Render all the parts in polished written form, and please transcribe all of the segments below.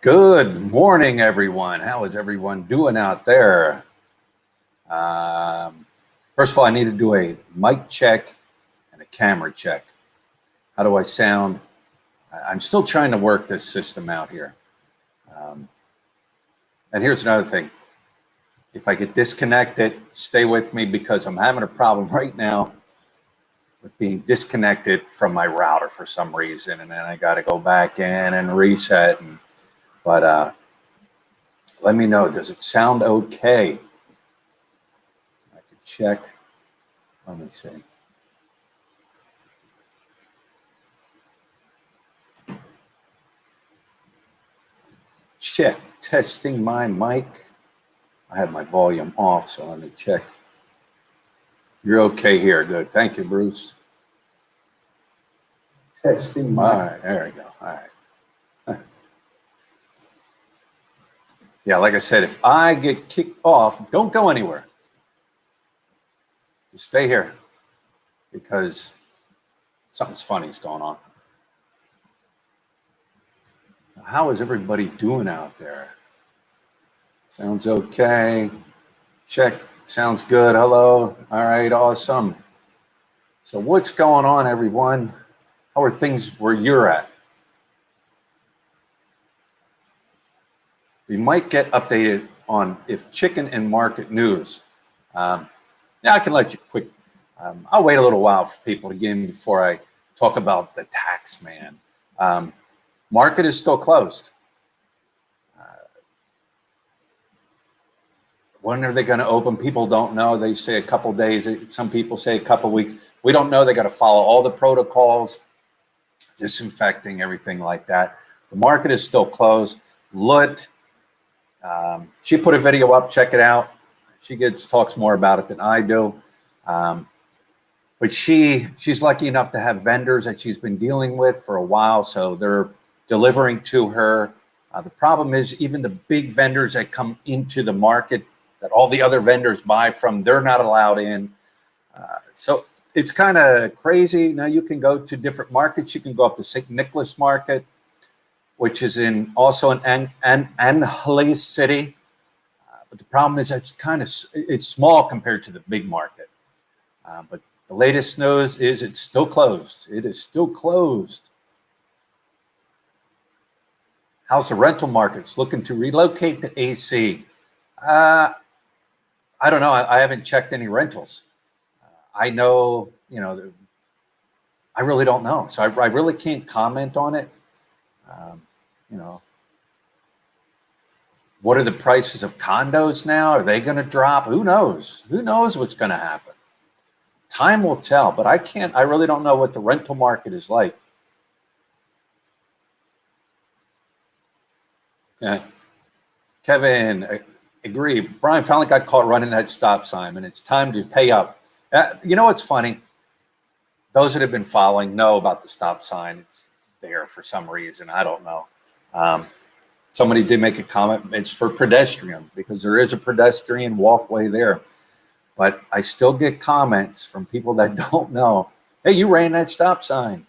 Good morning, everyone. How is everyone doing out there? First of all, I need to do a mic check and a camera check. How do I sound? I'm still trying to work this system out here. And here's another thing. If I get disconnected, stay with me because I'm having a problem right now with being disconnected from my router for some reason. And then I got to go back in and reset. But let me know, does it sound okay? I could check. Let me see. Check, testing my mic. I have my volume off, so let me check. You're okay here, good. Thank you, Bruce. Testing my, there we go, all right. Yeah, like I said, if I get kicked off, don't go anywhere. Just stay here because something's funny is going on. How is everybody doing out there? Sounds okay. Check. Sounds good. Hello. All right. Awesome. So what's going on, everyone? How are things where you're at? We might get updated on if chicken and market news. Yeah, I can let you quick. I'll wait a little while for people to get in before I talk about the tax man. Market is still closed. When are they going to open? People don't know. They say a couple days. Some people say a couple weeks. We don't know. They got to follow all the protocols, disinfecting, everything like that. The market is still closed. Lut, she put a video up. Check it out. She talks more about it than I do. But she's lucky enough to have vendors that she's been dealing with for a while, so they're delivering to her. The problem is even the big vendors that come into the market that all the other vendors buy from, they're not allowed in. So it's kind of crazy. Now you can go to different markets. You can go up to St. Nicholas Market, which is also in Angeles City. But the problem is it's small compared to the big market. But the latest news is it's still closed. It is still closed. How's the rental markets looking to relocate to AC? I don't know. I haven't checked any rentals. I know, I really don't know. So I really can't comment on it. What are the prices of condos now? Are they going to drop? Who knows? Who knows what's going to happen? Time will tell, but I really don't know what the rental market is like. Yeah. Kevin, agree. Brian finally got caught running that stop sign, and it's time to pay up. You know what's funny? Those that have been following know about the stop sign. It's there for some reason. I don't know. Somebody did make a comment. It's for pedestrian because there is a pedestrian walkway there. But I still get comments from people that don't know. Hey, you ran that stop sign.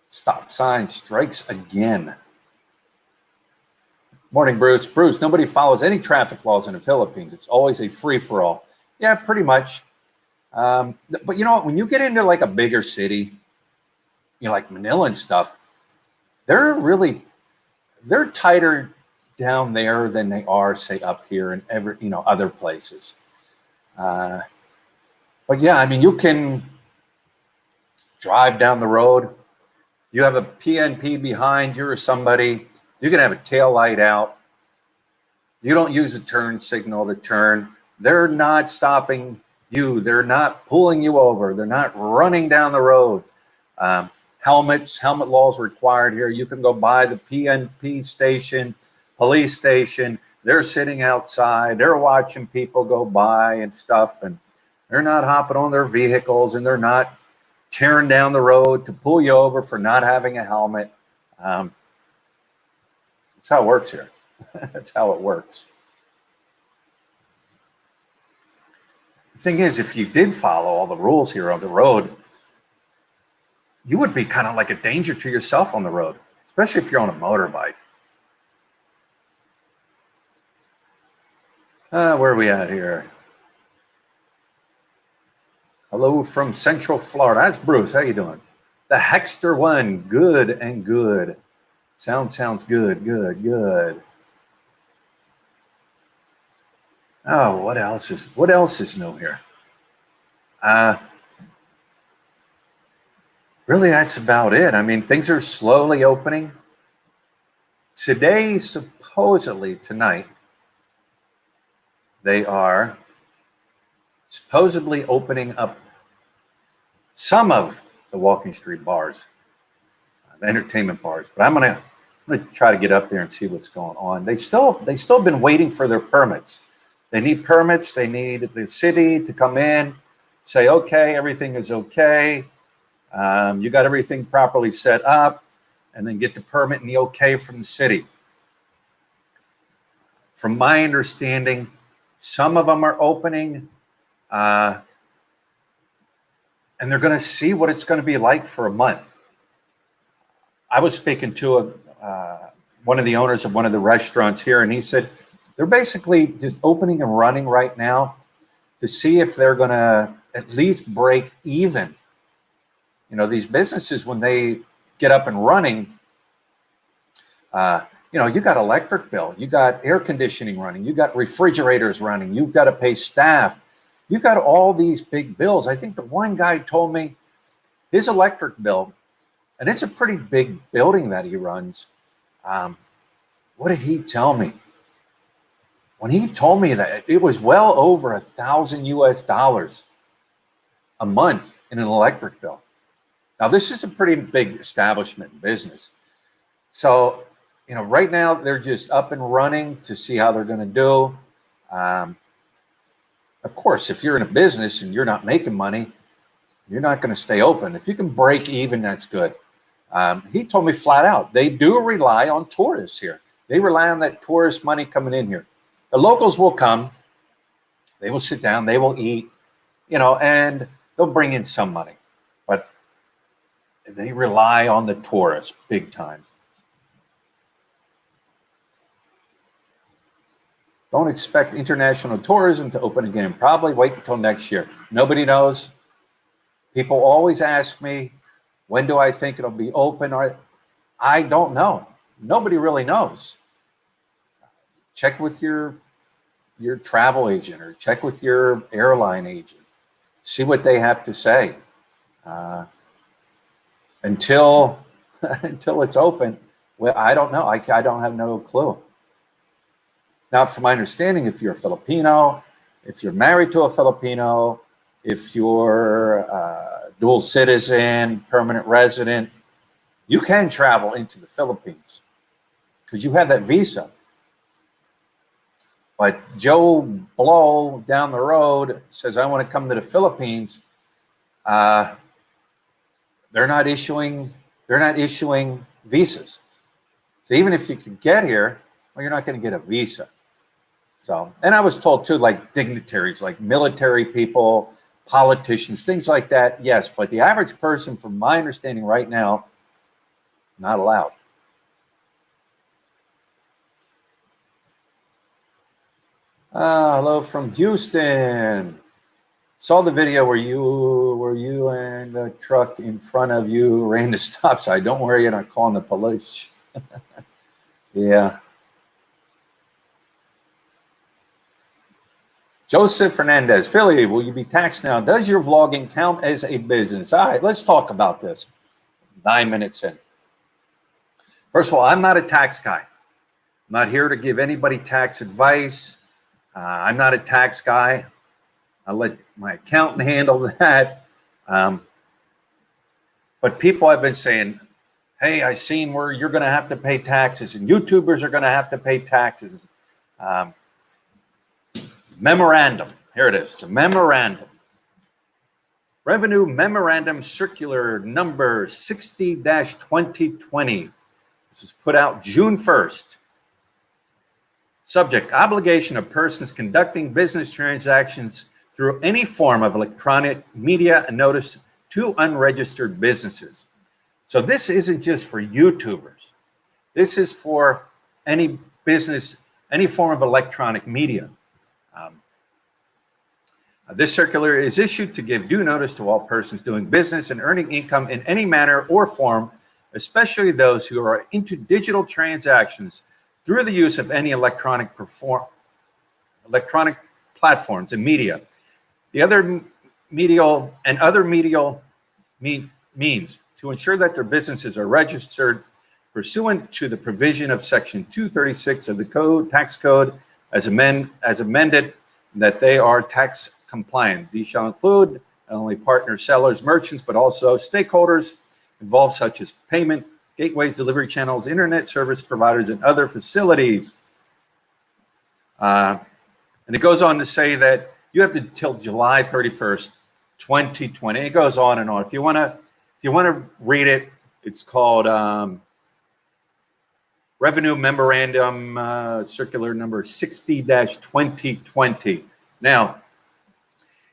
Stop sign strikes again. Morning, Bruce. Bruce, nobody follows any traffic laws in the Philippines. It's always a free-for-all. Yeah, pretty much. But you know what? When you get into like a bigger city, like Manila and stuff, they're tighter down there than they are, say, up here and other places. But yeah, I mean, you can drive down the road. You have a PNP behind you or somebody. You can have a tail light out. You don't use a turn signal to turn. They're not stopping you. They're not pulling you over. They're not running down the road. Helmet laws required here. You can go by the PNP station, police station. They're sitting outside. They're watching people go by and stuff. And they're not hopping on their vehicles and they're not tearing down the road to pull you over for not having a helmet. That's how it works here. That's how it works. The thing is, if you did follow all the rules here on the road, you would be kind of like a danger to yourself on the road, especially if you're on a motorbike. Where are we at here? Hello from Central Florida. That's Bruce. How you doing? The Hexter one. Good and good. Sounds good. Good. Oh, what else is new here? Really, that's about it. I mean, things are slowly opening. Today, supposedly tonight, they are supposedly opening up some of the walking street bars, the entertainment bars. But I'm gonna try to get up there and see what's going on. They still been waiting for their permits. They need permits. They need the city to come in, say, okay, everything is okay. You got everything properly set up, and then get the permit and the okay from the city. From my understanding, some of them are opening, and they're going to see what it's going to be like for a month. I was speaking to one of the owners of one of the restaurants here, and he said they're basically just opening and running right now to see if they're going to at least break even. You know, these businesses, when they get up and running, you know, you got electric bill, you got air conditioning running, you got refrigerators running, you've got to pay staff, you got all these big bills. I think the one guy told me his electric bill, and it's a pretty big building that he runs. What did he tell me? When he told me that it was well over $1,000 US a month in an electric bill. Now, this is a pretty big establishment business. So, you know, right now they're just up and running to see how they're going to do. Of course, if you're in a business and you're not making money, you're not going to stay open. If you can break even, that's good. He told me flat out, they do rely on tourists here. They rely on that tourist money coming in here. The locals will come, they will sit down, they will eat, you know, and they'll bring in some money. But they rely on the tourists big time. Don't expect international tourism to open again. Probably wait until next year. Nobody knows. People always ask me, when do I think it'll be open? I don't know. Nobody really knows. Check with your travel agent or check with your airline agent. See what they have to say. Until it's open, well, I don't know. I don't have no clue. Now, from my understanding, if you're a Filipino, if you're married to a Filipino, if you're a dual citizen, permanent resident, you can travel into the Philippines because you have that visa. But Joe Blow down the road says, I want to come to the Philippines. They're not issuing visas. So even if you can get here, well, you're not going to get a visa. So, and I was told too, like dignitaries, like military people, politicians, things like that, yes. But the average person, from my understanding right now, not allowed. Hello from Houston. Saw the video where you and the truck in front of you ran the stop sign. Don't worry, you're not calling the police. Yeah. Joseph Fernandez, Philly, will you be taxed now? Does your vlogging count as a business? All right, let's talk about this. 9 minutes in. First of all, I'm not a tax guy. I'm not here to give anybody tax advice. I'm not a tax guy. I'll let my accountant handle that. But people have been saying, hey, I seen where you're going to have to pay taxes and YouTubers are going to have to pay taxes. Memorandum. Here it is, the memorandum. Revenue Memorandum Circular number 60-2020. This was put out June 1st. Subject, obligation of persons conducting business transactions through any form of electronic media and notice to unregistered businesses. So this isn't just for YouTubers. This is for any business, any form of electronic media. This circular is issued to give due notice to all persons doing business and earning income in any manner or form, especially those who are into digital transactions through the use of any electronic platforms and media. The other medial and other medial means to ensure that their businesses are registered pursuant to the provision of Section 236 of the tax code as amended, that they are tax compliant. These shall include not only partner sellers, merchants, but also stakeholders involved, such as payment gateways, delivery channels, internet service providers, and other facilities. And it goes on to say that you have till July 31st, 2020. It goes on and on. If you want to read it, it's called Revenue Memorandum Circular Number 60-2020. Now,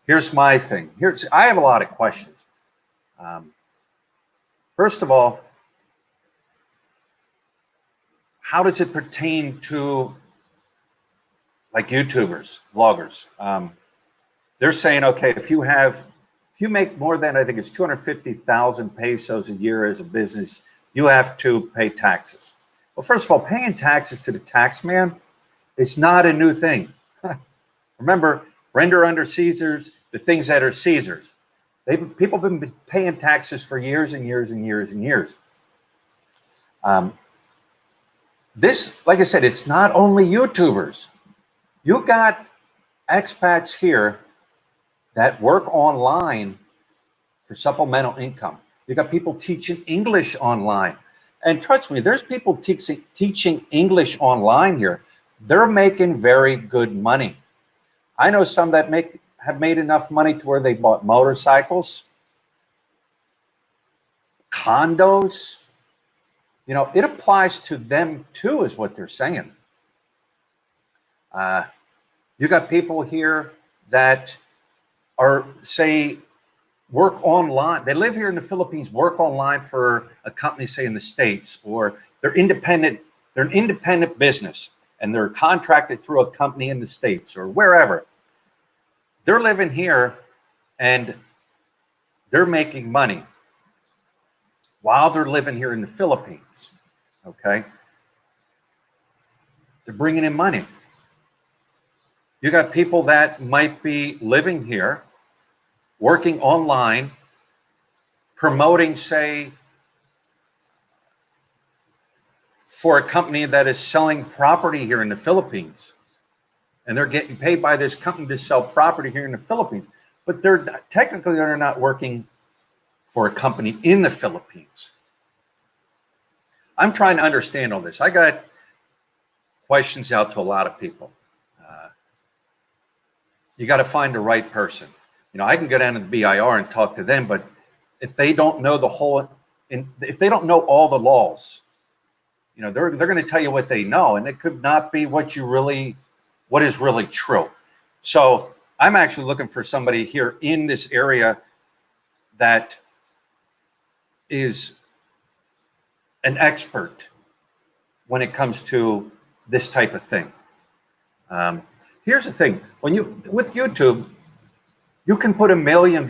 here's my thing. I have a lot of questions. First of all, how does it pertain to like YouTubers, vloggers? They're saying, okay, if you make more than, I think it's 250,000 pesos a year as a business, you have to pay taxes. Well, first of all, paying taxes to the tax man is not a new thing. Remember, render unto Caesar's the things that are Caesar's. People have been paying taxes for years and years and years and years. This, like I said, it's not only YouTubers. You got expats here that work online for supplemental income. You got people teaching English online. And trust me, there's people teaching English online here. They're making very good money. I know some that have made enough money to where they bought motorcycles, condos. You know, it applies to them too, is what they're saying. You got people here that are, say, work online. They live here in the Philippines, work online for a company, say in the States, or they're independent. They're an independent business and they're contracted through a company in the States or wherever. They're living here and they're making money while they're living here in the Philippines, okay? They're bringing in money. You got people that might be living here, working online, promoting, say, for a company that is selling property here in the Philippines. And they're getting paid by this company to sell property here in the Philippines. But they're not working for a company in the Philippines. I'm trying to understand all this. I got questions out to a lot of people. You got to find the right person. You know, I can go down to the BIR and talk to them, but if they don't know if they don't know all the laws, you know, they're going to tell you what they know, and it could not be what is really true. So I'm actually looking for somebody here in this area that is an expert when it comes to this type of thing. Here's the thing: with YouTube, you can put a million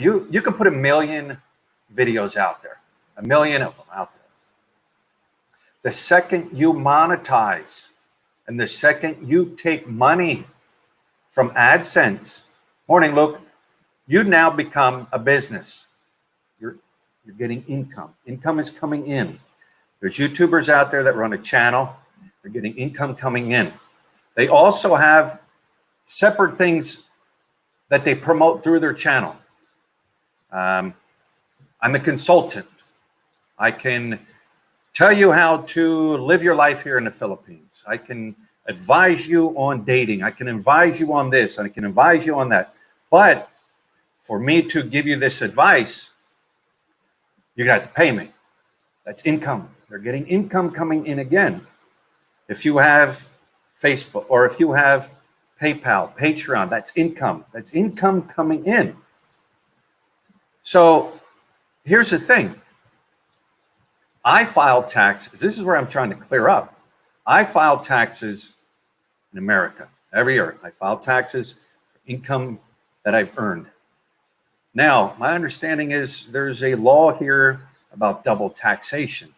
videos out there, a million of them out there. The second you monetize, and the second you take money from AdSense, morning, Luke, you now become a business. You're getting income. Income is coming in. There's YouTubers out there that run a channel. They're getting income coming in. They also have separate things that they promote through their channel. I'm a consultant. I can tell you how to live your life here in the Philippines. I can advise you on dating. I can advise you on this. I can advise you on that. But for me to give you this advice, you got to pay me. That's income. They're getting income coming in again. If you have Facebook or if you have PayPal, Patreon, that's income. That's income coming in. So here's the thing. I file taxes. This is where I'm trying to clear up. I file taxes in America every year. I file taxes income that I've earned. Now, my understanding is there's a law here about double taxation.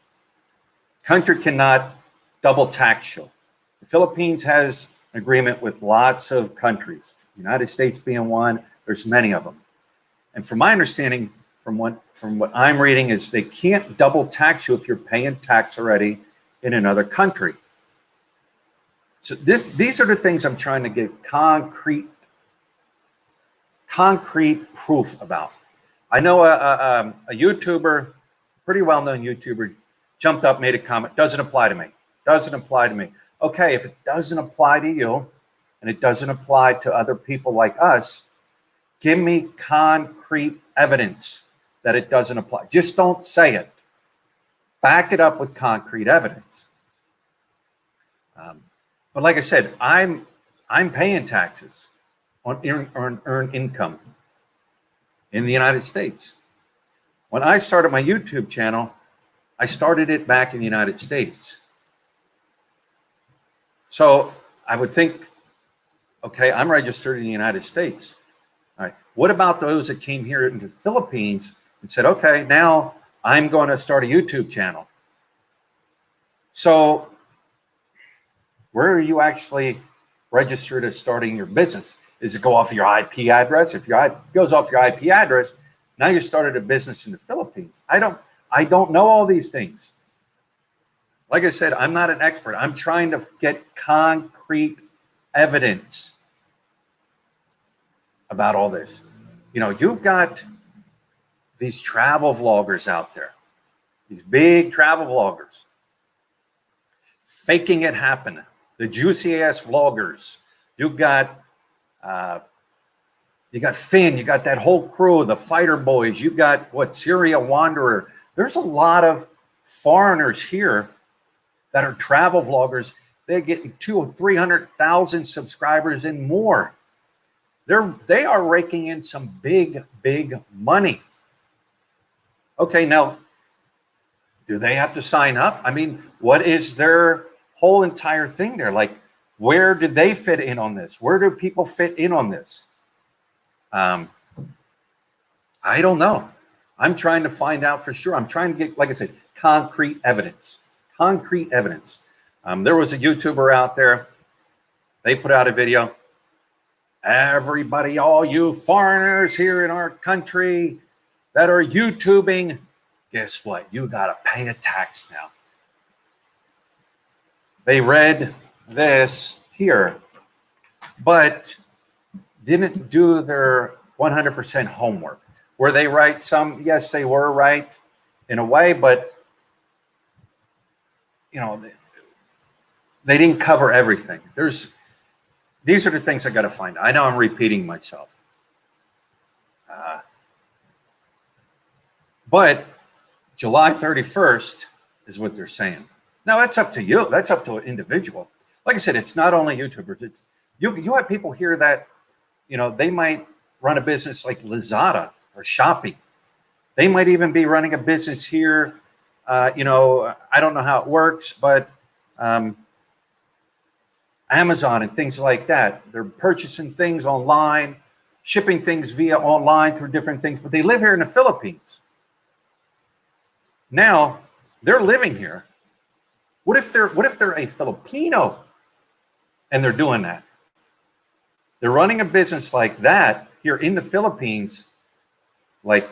Country cannot double tax you. The Philippines has an agreement with lots of countries, United States being one, there's many of them. And from my understanding, from what I'm reading, is they can't double tax you if you're paying tax already in another country. So these are the things I'm trying to get concrete proof about. I know a YouTuber, pretty well-known YouTuber, jumped up, made a comment, doesn't apply to me, doesn't apply to me. Okay, if it doesn't apply to you and it doesn't apply to other people like us, give me concrete evidence that it doesn't apply. Just don't say it. Back it up with concrete evidence. But like I said, I'm paying taxes on earned income in the United States. When I started my YouTube channel, I started it back in the United States. So I would think, okay, I'm registered in the United States. All right, what about those that came here into the Philippines and said, okay, now I'm going to start a YouTube channel? So where are you actually registered as starting your business? Does it go off your IP address? If your goes off your IP address, now you started a business in the Philippines. I don't know all these things. Like I said, I'm not an expert. I'm trying to get concrete evidence about all this. You know, you've got these travel vloggers out there, these big travel vloggers, faking it happen. The juicy ass vloggers. You've got Finn, you got that whole crew, the Fighter Boys, you got Syria Wanderer. There's a lot of foreigners here that are travel vloggers. They're getting 200,000 or 300,000 subscribers and more. They are raking in some big money. Okay, now, do they have to sign up? I mean, what is their whole entire thing there? Like, where do they fit in on this? Where do people fit in on this? I don't know. I'm trying to find out for sure. I'm trying to get, like I said, concrete evidence. Concrete evidence. There was a YouTuber out there. They put out a video. Everybody, all you foreigners here in our country that are YouTubing, guess what? You got to pay a tax now. They read this here, but didn't do their 100% homework. Were they right? Some, yes, they were right in a way, but you know, they didn't cover everything. These are the things I got to find. I know I'm repeating myself, but July 31st is what they're saying. Now that's up to you. That's up to an individual. Like I said, it's not only YouTubers. It's you have people here that, you know, they might run a business like Lazada or Shopee. They might even be running a business here. You know, I don't know how it works, but Amazon and things like that. They're purchasing things online, shipping things via online through different things, but they live here in the Philippines. Now they're living here. What if they're a Filipino and they're doing that? They're running a business like that here in the Philippines, like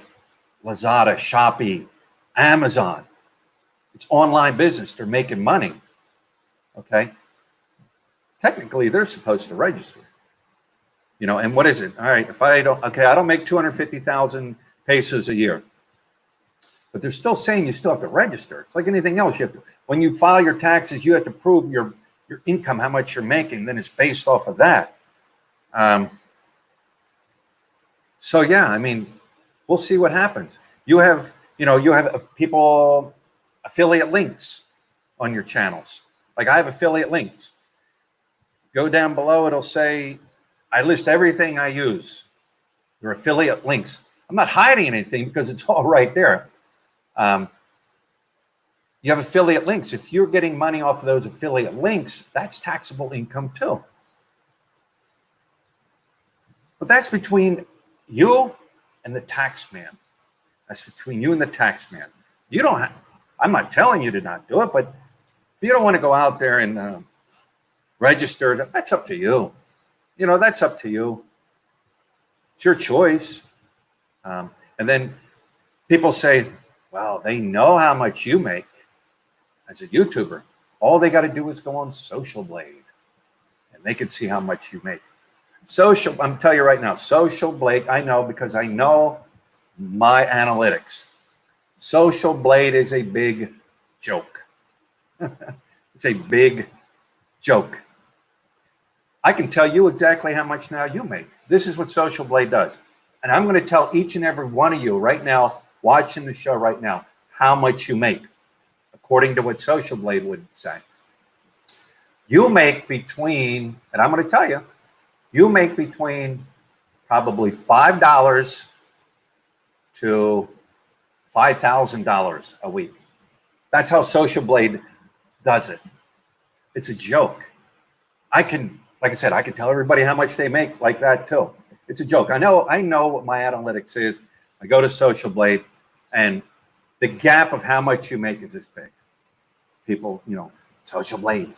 Lazada, Shopee, Amazon. It's online business. They're making money. Okay. Technically, they're supposed to register. You know, and what is it? All right, if I don't make 250,000 pesos a year. But they're still saying you still have to register. It's like anything else. You have to, when you file your taxes, you have to prove your income, how much you're making. Then it's based off of that. So yeah, I mean, we'll see what happens. You have people affiliate links on your channels. Like I have affiliate links. Go down below, it'll say I list everything I use. They're affiliate links. I'm not hiding anything because it's all right there. You have affiliate links. If you're getting money off of those affiliate links, that's taxable income too. But that's between you and the tax man. That's between you and the tax man. You don't have, I'm not telling you to not do it, but if you don't want to go out there and register, that's up to you. You know, that's up to you. It's your choice. And then people say, well, they know how much you make as a YouTuber. All they got to do is go on Social Blade and they can see how much you make. I'm telling you right now, Social Blade, I know because I know my analytics. Social Blade is a big joke. It's a big joke. I can tell you exactly how much now you make. This is what Social Blade does. And I'm going to tell each and every one of you right now, watching the show right now, how much you make, according to what Social Blade would say. You make between, and I'm going to tell you, you make between probably $5 to $5,000 a week. That's how Social Blade does it. It's a joke. I can, like I said, I can tell everybody how much they make like that too. It's a joke. I know what my analytics is. I go to Social Blade and the gap of how much you make is this big. People, you know, Social Blade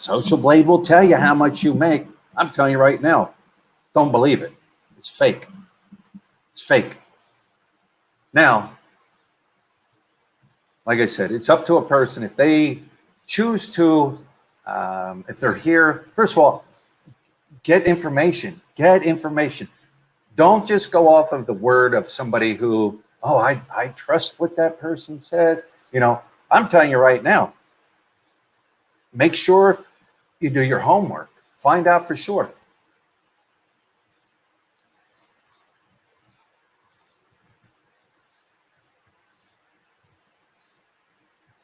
will tell you how much you make. I'm telling you right now, don't believe it. It's fake. It's fake. Now, like I said, it's up to a person if they choose to, if they're here. First of all, get information. Get information. Don't just go off of the word of somebody who, oh, I trust what that person says. You know, I'm telling you right now, make sure you do your homework. Find out for sure.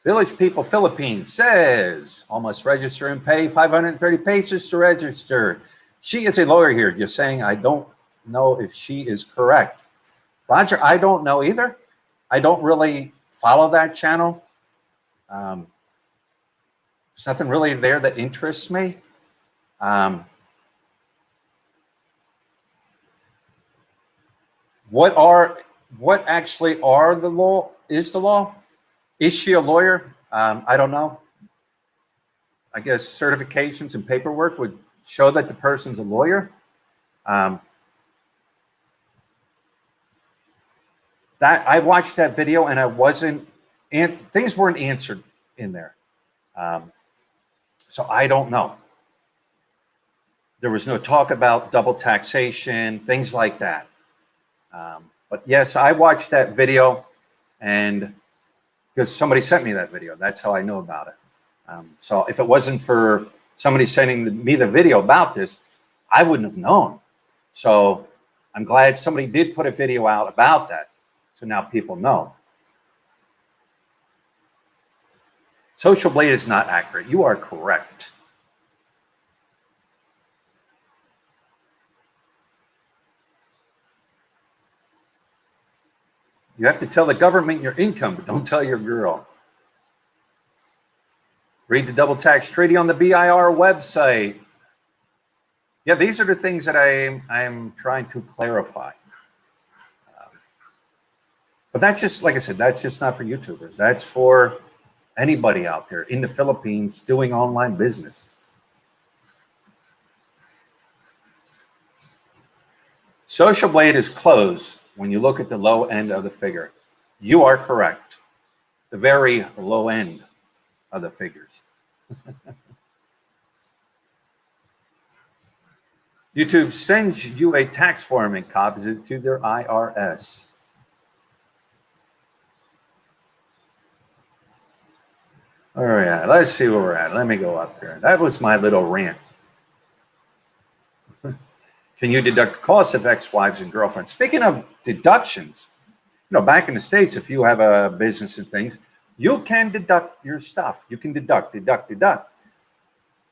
Village People Philippines says, almost register and pay 530 pesos to register. She is a lawyer here, just saying, I don't know if she is correct. Roger, I don't know either. I don't really follow that channel. There's nothing really there that interests me. What actually are the law? Is the law? Is she a lawyer? I don't know. I guess certifications and paperwork would show that the person's a lawyer. That I watched that video and I wasn't, and things weren't answered in there. So I don't know. There was no talk about double taxation, things like that. But yes, I watched that video, and because somebody sent me that video, that's how I know about it. So if it wasn't for somebody sending me the video about this, I wouldn't have known. So I'm glad somebody did put a video out about that. So now people know. Social Blade is not accurate. You are correct. You have to tell the government your income, but don't tell your girl. Read the double tax treaty on the BIR website. Yeah, these are the things that I'm trying to clarify. But that's just, like I said, that's just not for YouTubers. That's for anybody out there in the Philippines doing online business. Social Blade is closed when you look at the low end of the figure. You are correct. The very low end of the figures. YouTube sends you a tax form and copies it to their IRS. All right, let's see where we're at. Let me go up here. That was my little rant. Can you deduct costs of ex-wives and girlfriends? Speaking of deductions, you know, back in the States, if you have a business and things, you can deduct your stuff. You can deduct.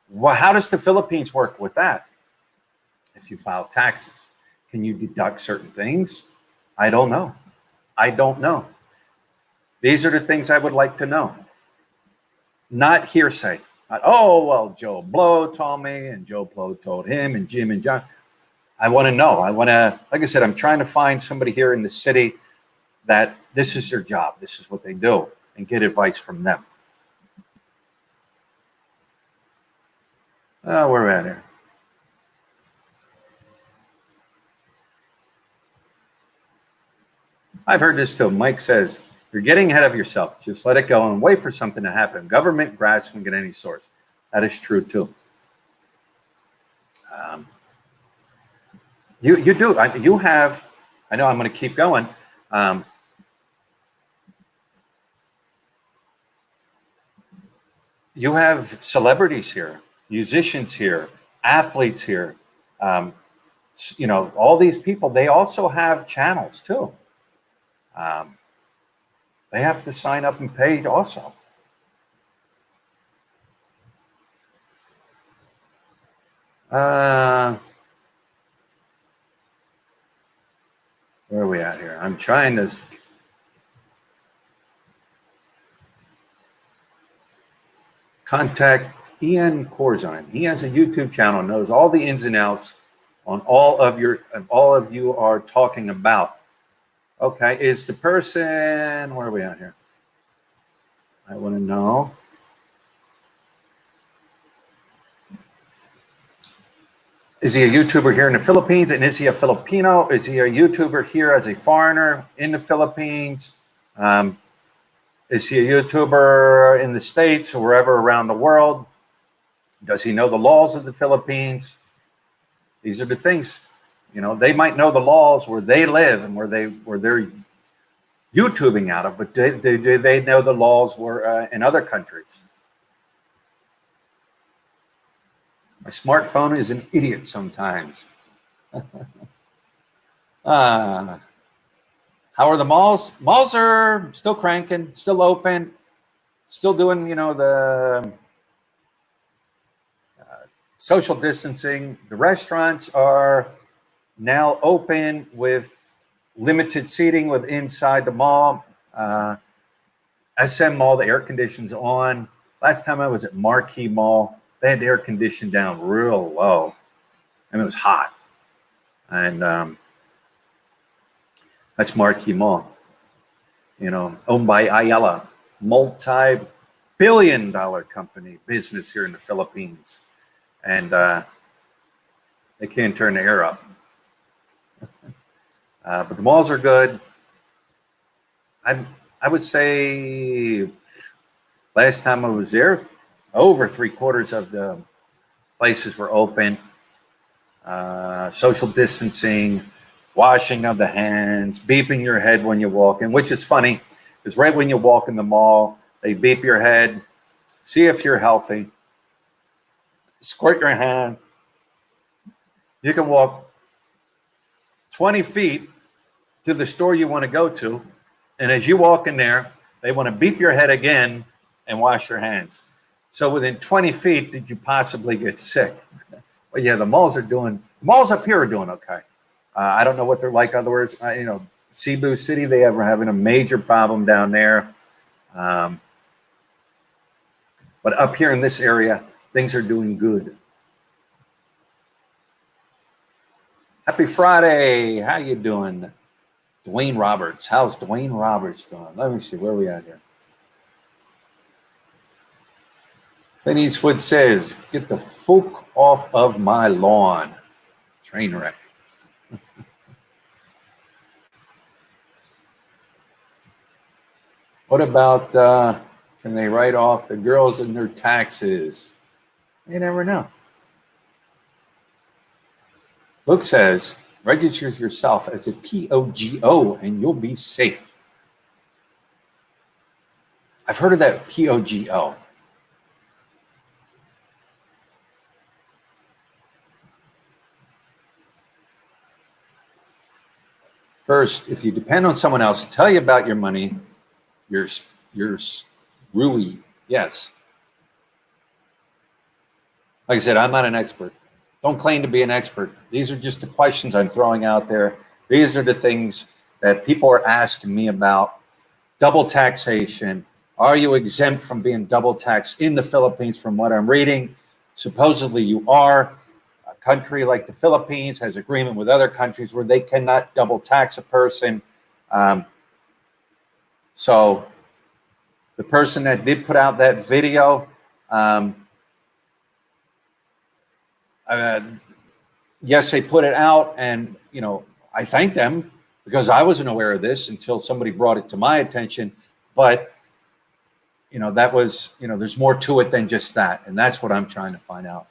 Well, how does the Philippines work with that? If you file taxes, can you deduct certain things? I don't know. I don't know. These are the things I would like to know. Not hearsay. Not, oh, well, Joe Blow told me, and Joe Blow told him, and Jim and John. I want to know. I want to, like I said, I'm trying to find somebody here in the city that this is their job. This is what they do, and get advice from them. Where are we at here? I've heard this too. Mike says, you're getting ahead of yourself. Just let it go and wait for something to happen. Government grasping at any source. That is true too. You do. You have, I know I'm going to keep going. You have celebrities here, musicians here, athletes here. You know, all these people, they also have channels too. They have to sign up and pay also. Where are we at here? I'm trying to contact Ian Corzine. He has a YouTube channel, knows all the ins and outs on all of you are talking about. Okay, is the person, where are we at here? I want to know. Is he a YouTuber here in the Philippines? And is he a Filipino? Is he a YouTuber here as a foreigner in the Philippines? Is he a YouTuber in the States or wherever around the world? Does he know the laws of the Philippines? These are the things, you know, they might know the laws where they live and where they're YouTubing out of, but do they know the laws were in other countries? My smartphone is an idiot sometimes. How are the malls? Malls are still cranking, still open, still doing, you know, the social distancing. The restaurants are now open with limited seating with inside the mall. SM Mall, the air conditioning's on. Last time I was at Marquee Mall, they had the air conditioning down real low. I mean, it was hot. And that's Marquee Mall, you know, owned by Ayala, multi-billion-dollar company business here in the Philippines. And they can't turn the air up. But the malls are good. I would say last time I was there, over 3/4 of the places were open. Social distancing, washing of the hands, beeping your head when you walk in, which is funny because right when you walk in the mall, they beep your head, see if you're healthy, squirt your hand. You can walk 20 feet to the store you want to go to, and as you walk in there, they want to beep your head again and wash your hands. So within 20 feet, did you possibly get sick? But yeah, the malls up here are doing okay. I don't know what they're like. Other words, you know, Cebu City, they are having a major problem down there. But up here in this area, things are doing good. Happy Friday. How you doing? Dwayne Roberts. How's Dwayne Roberts doing? Let me see. Where are we at here? Clint Eastwood says, get the folk off of my lawn. Train wreck. What about, can they write off the girls and their taxes? You never know. Luke says, register yourself as a POGO and you'll be safe. I've heard of that POGO. First, if you depend on someone else to tell you about your money, you're really, yes. Like I said, I'm not an expert. Don't claim to be an expert. These are just the questions I'm throwing out there. These are the things that people are asking me about. Double taxation. Are you exempt from being double taxed in the Philippines from what I'm reading? Supposedly you are. country like the Philippines has agreement with other countries where they cannot double tax a person. So the person that did put out that video, yes, they put it out, and I thank them because I wasn't aware of this until somebody brought it to my attention. But that was, there's more to it than just that, and that's what I'm trying to find out.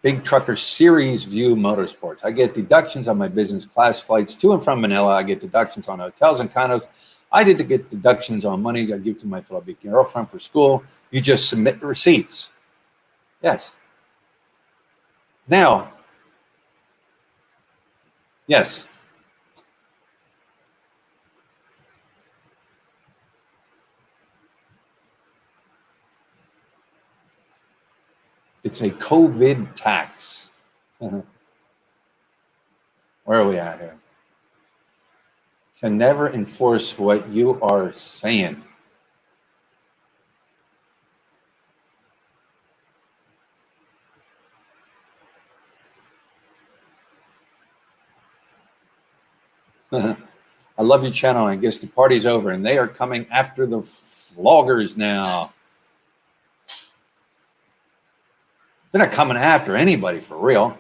Big Trucker Series View Motorsports. I get deductions on my business class flights to and from Manila. I get deductions on hotels and condos. I did to get deductions on money I give to my Filipino girlfriend for school. You just submit receipts. Yes. Now, yes. It's a COVID tax. Where are we at here? Can never enforce what you are saying. I love your channel. I guess the party's over and they are coming after the vloggers now. They're not coming after anybody for real.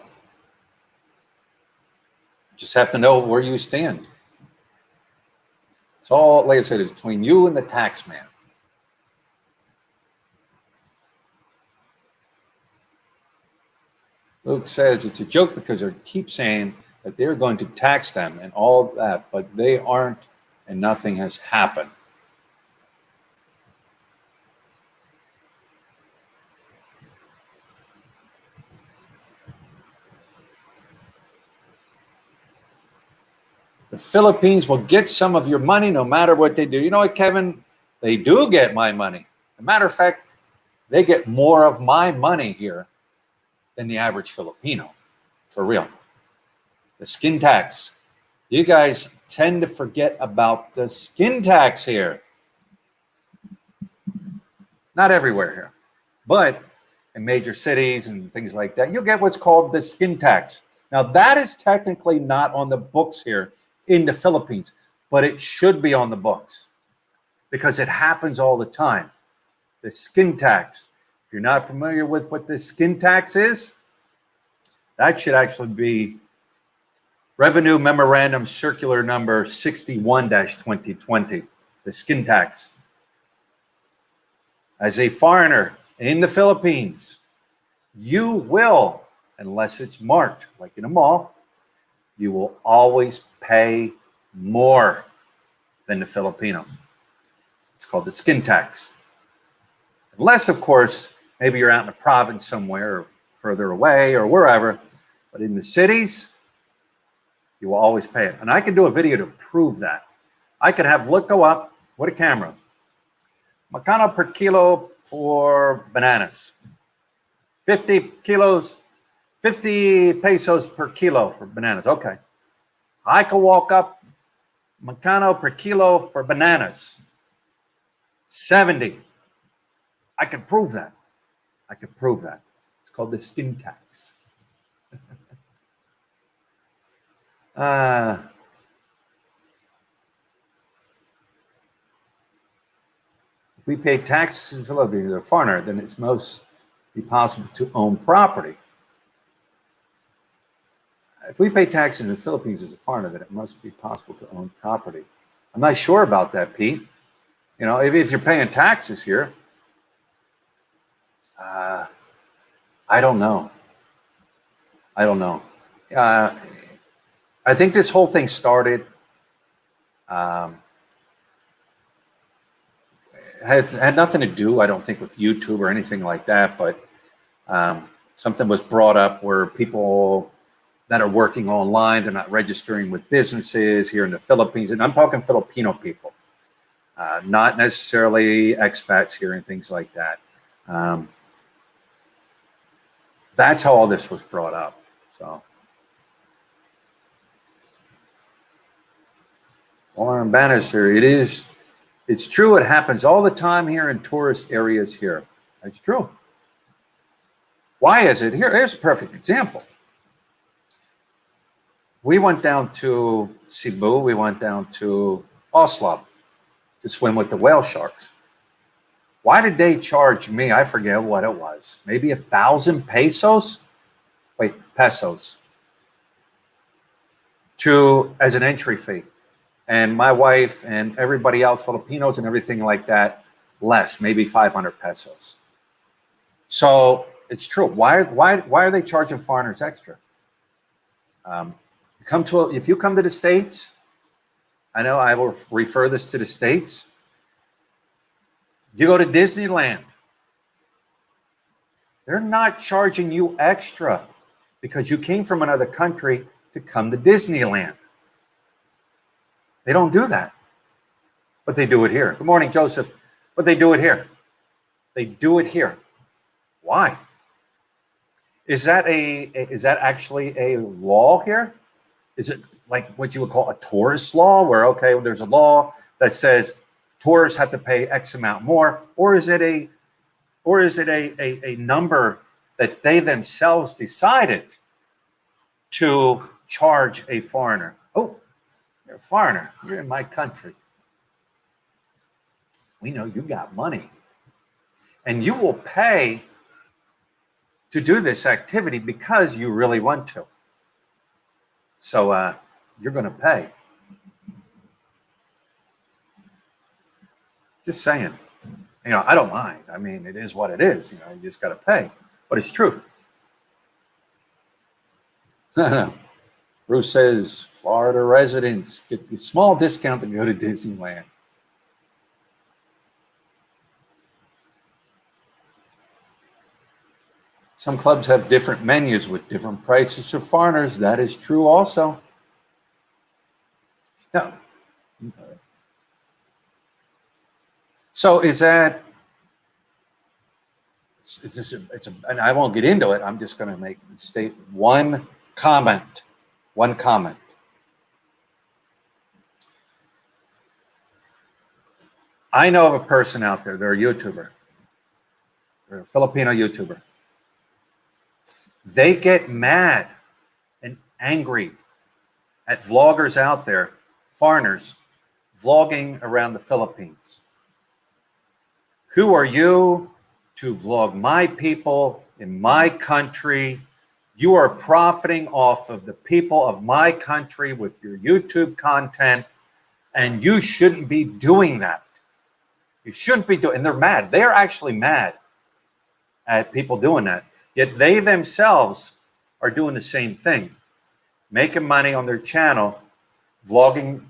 Just have to know where you stand. It's all, like I said, it's between you and the tax man. Luke says it's a joke because they keep saying that they're going to tax them and all that, but they aren't, and nothing has happened. The Philippines will get some of your money no matter what they do. You know what, Kevin? They do get my money. As a matter of fact, they get more of my money here than the average Filipino, for real. The skin tax. You guys tend to forget about the skin tax here. Not everywhere here, but in major cities and things like that, you'll get what's called the skin tax. Now, that is technically not on the books here in the Philippines, but it should be on the books because it happens all the time. The skin tax. If you're not familiar with what the skin tax is, that should actually be Revenue Memorandum Circular Number 61-2020, the skin tax. As a foreigner in the Philippines, you will, unless it's marked like in a mall, you will always pay more than the Filipino. It's called the skin tax. Unless, of course, maybe you're out in a province somewhere or further away or wherever, but in the cities, you will always pay it. And I can do a video to prove that. I could have Look go up with a camera. Magkano per kilo for bananas? 50 pesos per kilo for bananas. Okay. I can walk up, magkano per kilo for bananas? 70. I can prove that. I can prove that. It's called the skin tax. If we pay taxes in the Philippines as a foreigner, then it's most be possible to own property. If we pay taxes in the Philippines as a foreigner, then it must be possible to own property. I'm not sure about that, Pete. You know, if you're paying taxes here, I don't know. I don't know. I think this whole thing started, had nothing to do, I don't think, with YouTube or anything like that, but something was brought up where people that are working online, they're not registering with businesses here in the Philippines, and I'm talking Filipino people, not necessarily expats here and things like that. That's how all this was brought up. So Warren Bannister, it's true. It happens all the time here in tourist areas here. It's true. Why is it here? Here's a perfect example. We went down to Cebu. We went down to Oslo to swim with the whale sharks. Why did they charge me? I forget what it was. Maybe 1,000 pesos? Wait, pesos. As an entry fee. And my wife and everybody else, Filipinos and everything like that, less, maybe 500 pesos. So it's true. Why are they charging foreigners extra? If you come to the States, I know I will refer this to the States. You go to Disneyland. They're not charging you extra because you came from another country to come to Disneyland. They don't do that. But they do it here. Good morning, Joseph. But they do it here. They do it here. Why? Is that actually a law here? Is it like what you would call a tourist law where, okay, well, there's a law that says tourists have to pay X amount more, or is it a number that they themselves decided to charge a foreigner? Oh, you're a foreigner. You're in my country. We know you got money. And you will pay to do this activity because you really want to. So you're going to pay. Just saying. I don't mind. I mean, it is what it is. You just got to pay. But it's truth. Bruce says, Florida residents get a small discount to go to Disneyland. Some clubs have different menus with different prices for foreigners. That is true also. Now, so is this, and I won't get into it. I'm just going to state one comment. One comment. I know of a person out there, they're a YouTuber. They're a Filipino YouTuber. They get mad and angry at vloggers out there, foreigners, vlogging around the Philippines. Who are you to vlog my people in my country? You are profiting off of the people of my country with your YouTube content, and you shouldn't be doing that. You shouldn't be doing, and they're mad. They're actually mad at people doing that. Yet they themselves are doing the same thing, making money on their channel, vlogging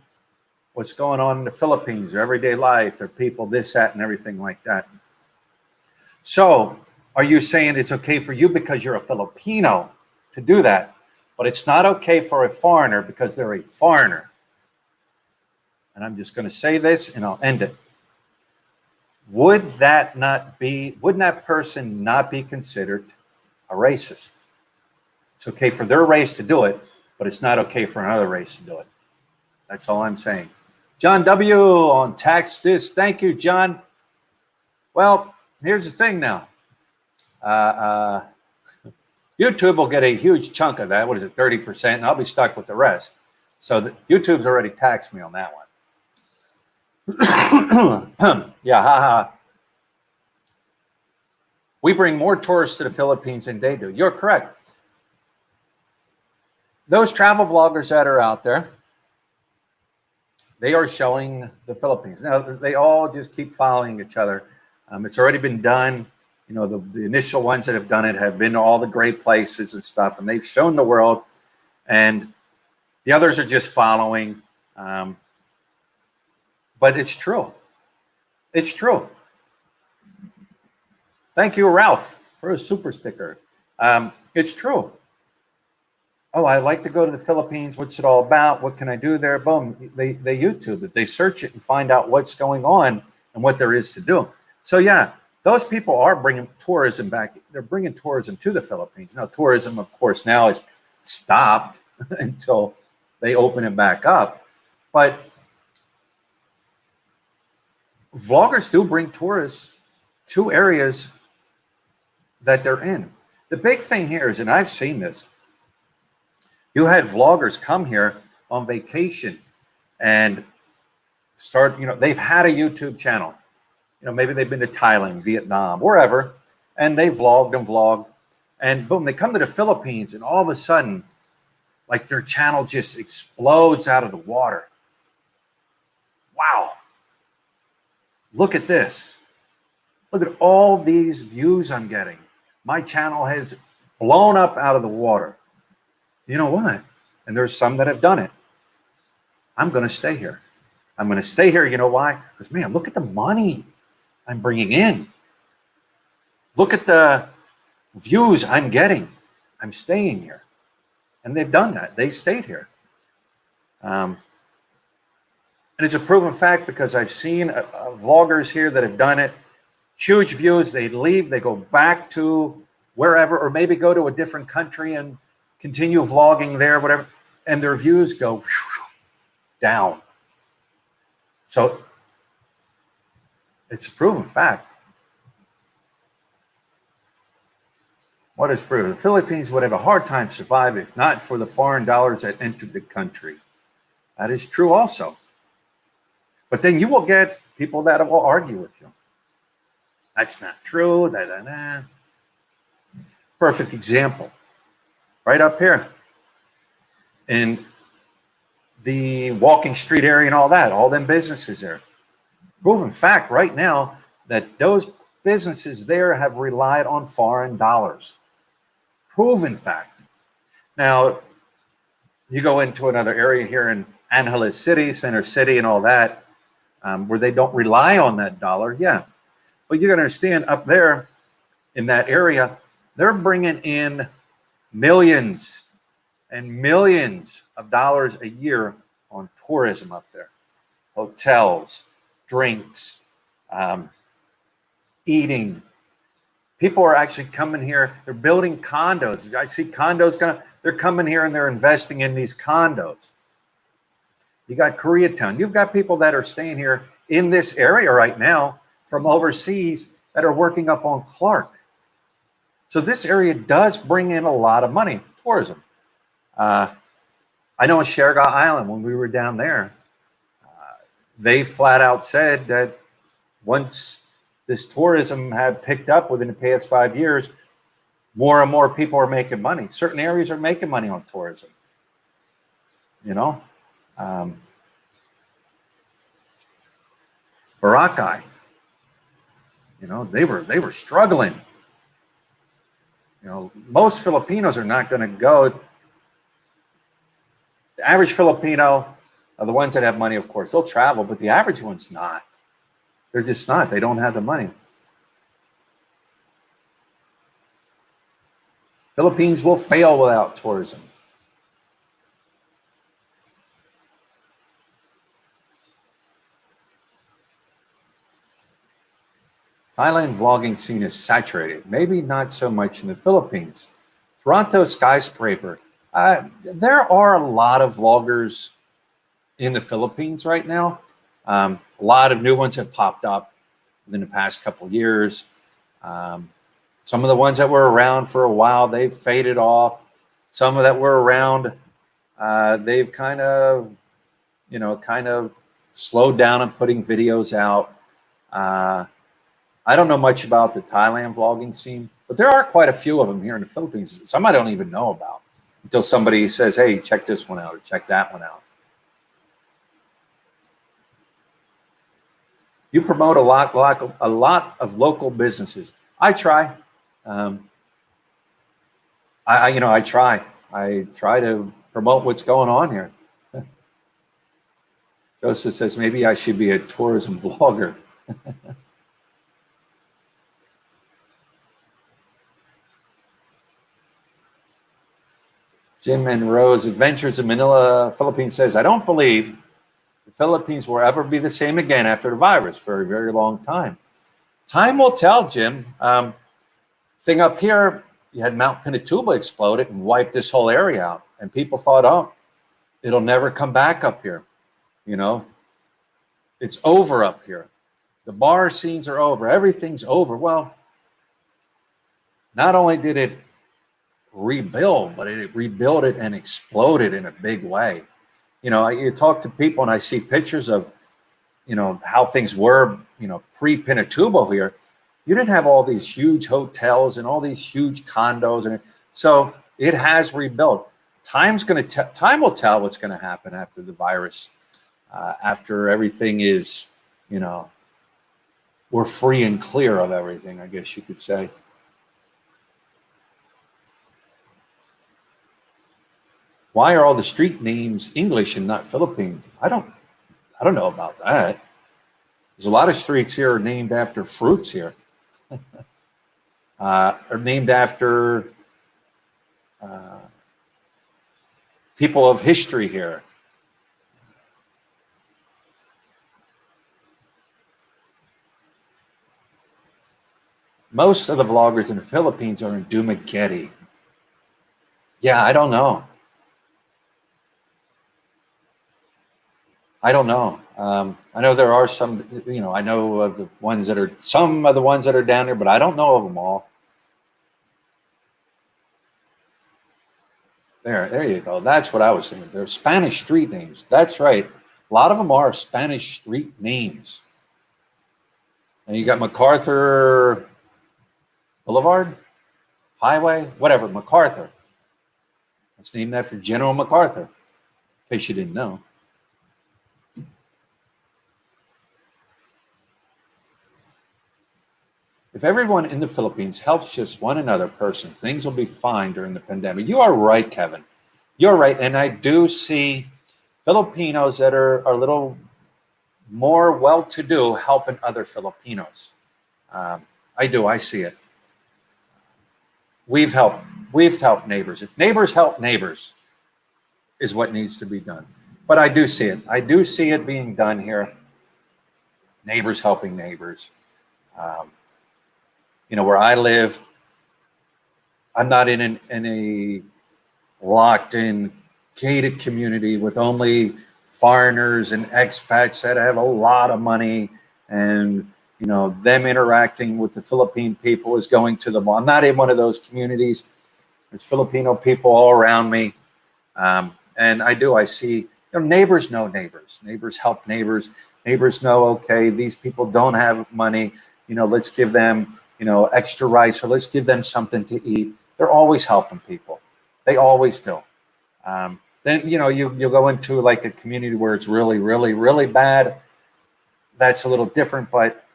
what's going on in the Philippines, their everyday life, their people, this, that, and everything like that. So are you saying it's okay for you because you're a Filipino to do that, but it's not okay for a foreigner because they're a foreigner? And I'm just going to say this and I'll end it. Wouldn't that person not be considered a racist? It's okay for their race to do it, but it's not okay for another race to do it. That's all I'm saying. John W. on Tax This. Thank you, John. Well, here's the thing now. YouTube will get a huge chunk of that. What is it, 30%? And I'll be stuck with the rest. So YouTube's already taxed me on that one. Yeah, haha. We bring more tourists to the Philippines than they do. You're correct. Those travel vloggers that are out there, they are showing the Philippines. Now, they all just keep following each other. It's already been done. The initial ones that have done it have been to all the great places and stuff, and they've shown the world. And the others are just following. But it's true. It's true. Thank you, Ralph, for a super sticker. It's true. Oh, I like to go to the Philippines. What's it all about? What can I do there? Boom. They YouTube it. They search it and find out what's going on and what there is to do. So, yeah, those people are bringing tourism back. They're bringing tourism to the Philippines. Now, tourism, of course, now is stopped until they open it back up. But Vloggers do bring tourists to areas that they're in. The big thing here is, and I've seen this, you had vloggers come here on vacation and start, they've had a YouTube channel. Maybe they've been to Thailand, Vietnam, wherever, and they vlogged and vlogged. And boom, they come to the Philippines, and all of a sudden, like their channel just explodes out of the water. Wow. Look at this. Look at all these views I'm getting. My channel has blown up out of the water. You know what? And there's some that have done it. I'm going to stay here. I'm going to stay here. You know why? Because, man, look at the money I'm bringing in. Look at the views I'm getting. I'm staying here. And they've done that. They stayed here. And it's a proven fact because I've seen vloggers here that have done it. Huge views. They leave. They go back to wherever, or maybe go to a different country and continue vlogging there, whatever. And their views go down. So it's a proven fact. What is proven? The Philippines would have a hard time surviving if not for the foreign dollars that entered the country. That is true also. But then you will get people that will argue with you. That's not true. Perfect example. Right up here in the walking street area and all that, all them businesses there. Proven fact right now that those businesses there have relied on foreign dollars. Proven fact. Now, you go into another area here in Angeles City, Center City and all that, where they don't rely on that dollar, yeah. But you got to understand up there in that area, they're bringing in millions and millions of dollars a year on tourism up there. Hotels, drinks, eating. People are actually coming here. They're building condos. I see condos they're coming here and they're investing in these condos. You got Koreatown. You've got people that are staying here in this area right now from overseas that are working up on Clark. So this area does bring in a lot of money, tourism. I know in Sherga Island, when we were down there, they flat out said that once this tourism had picked up within the past 5 years, more and more people are making money. Certain areas are making money on tourism. Boracay, they were struggling. Most Filipinos are not going to go. The average Filipino are the ones that have money, of course. They'll travel, but the average one's not. They're just not. They don't have the money. Philippines will fail without tourism. Thailand vlogging scene is saturated. Maybe not so much in the Philippines. Toronto skyscraper. There are a lot of vloggers in the Philippines right now. A lot of new ones have popped up within the past couple of years. Some of the ones that were around for a while, they've faded off. Some of that were around, they've kind of slowed down on putting videos out. I don't know much about the Thailand vlogging scene, but there are quite a few of them here in the Philippines. Some I don't even know about until somebody says, hey, check this one out or check that one out. You promote a lot of local businesses. I try. I try. I try to promote what's going on here. Joseph says maybe I should be a tourism vlogger. Jim and Rose Adventures in Manila, Philippines says, I don't believe the Philippines will ever be the same again after the virus for a very long time. Time will tell, Jim. Thing up here, you had Mount Pinatubo exploded and wiped this whole area out. And people thought, oh, it'll never come back up here. It's over up here. The bar scenes are over. Everything's over. Well, not only did it rebuild, but it rebuilt it and exploded in a big way. You talk to people and I see pictures of, how things were, pre-Pinatubo here. You didn't have all these huge hotels and all these huge condos. And so it has rebuilt. Time will tell what's going to happen after the virus, after everything is, we're free and clear of everything, I guess you could say. Why are all the street names English and not Philippines? I don't know about that. There's a lot of streets here are named after fruits here, are named after people of history here. Most of the vloggers in the Philippines are in Dumaguete. Yeah, I don't know. I don't know. I know there are some, I know of some of the ones that are down there, but I don't know of them all. There you go. That's what I was thinking. They're Spanish street names. That's right. A lot of them are Spanish street names. And you got MacArthur Boulevard, Highway, whatever, MacArthur. It's named after General MacArthur, in case you didn't know. If everyone in the Philippines helps just one another person, things will be fine during the pandemic. You are right, Kevin. You're right. And I do see Filipinos that are a little more well-to-do helping other Filipinos. I do. I see it. We've helped neighbors. If neighbors help neighbors is what needs to be done. But I do see it. I do see it being done here. Neighbors helping neighbors. Where I live, I'm not in a locked-in, gated community with only foreigners and expats that have a lot of money, and them interacting with the Philippine people is going to the mall. I'm not in one of those communities. There's Filipino people all around me, and I see neighbors know neighbors. Neighbors help neighbors. Neighbors know, okay, these people don't have money. Let's give them extra rice, or let's give them something to eat. They're always helping people. They always do. Then, you'll go into like a community where it's really, really, really bad. That's a little different. But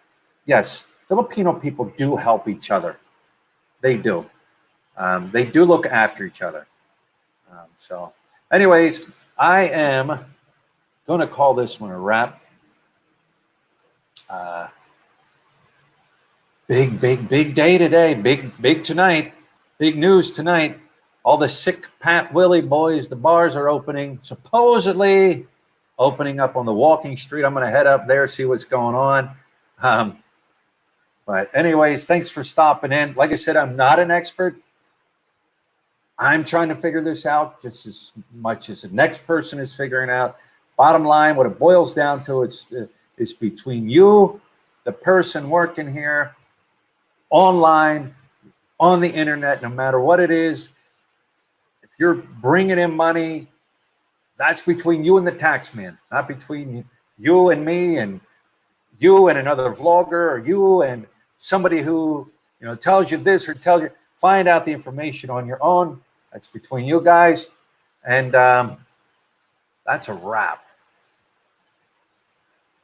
yes, Filipino people do help each other. They do. They do look after each other. So anyways, I am going to call this one a wrap. Big day today. Big tonight. Big news tonight. All the sick Pat Willie boys, the bars are opening, supposedly opening up on the walking street. I'm going to head up there, see what's going on. But anyways, thanks for stopping in. Like I said, I'm not an expert. I'm trying to figure this out just as much as the next person is figuring out. Bottom line, what it boils down to, it's between you, the person working here, online, on the internet, no matter what it is. If you're bringing in money, that's between you and the tax man, not between you and me and you and another vlogger, or you and somebody who tells you this or tells you. Find out the information on your own. That's between you guys. And that's a wrap.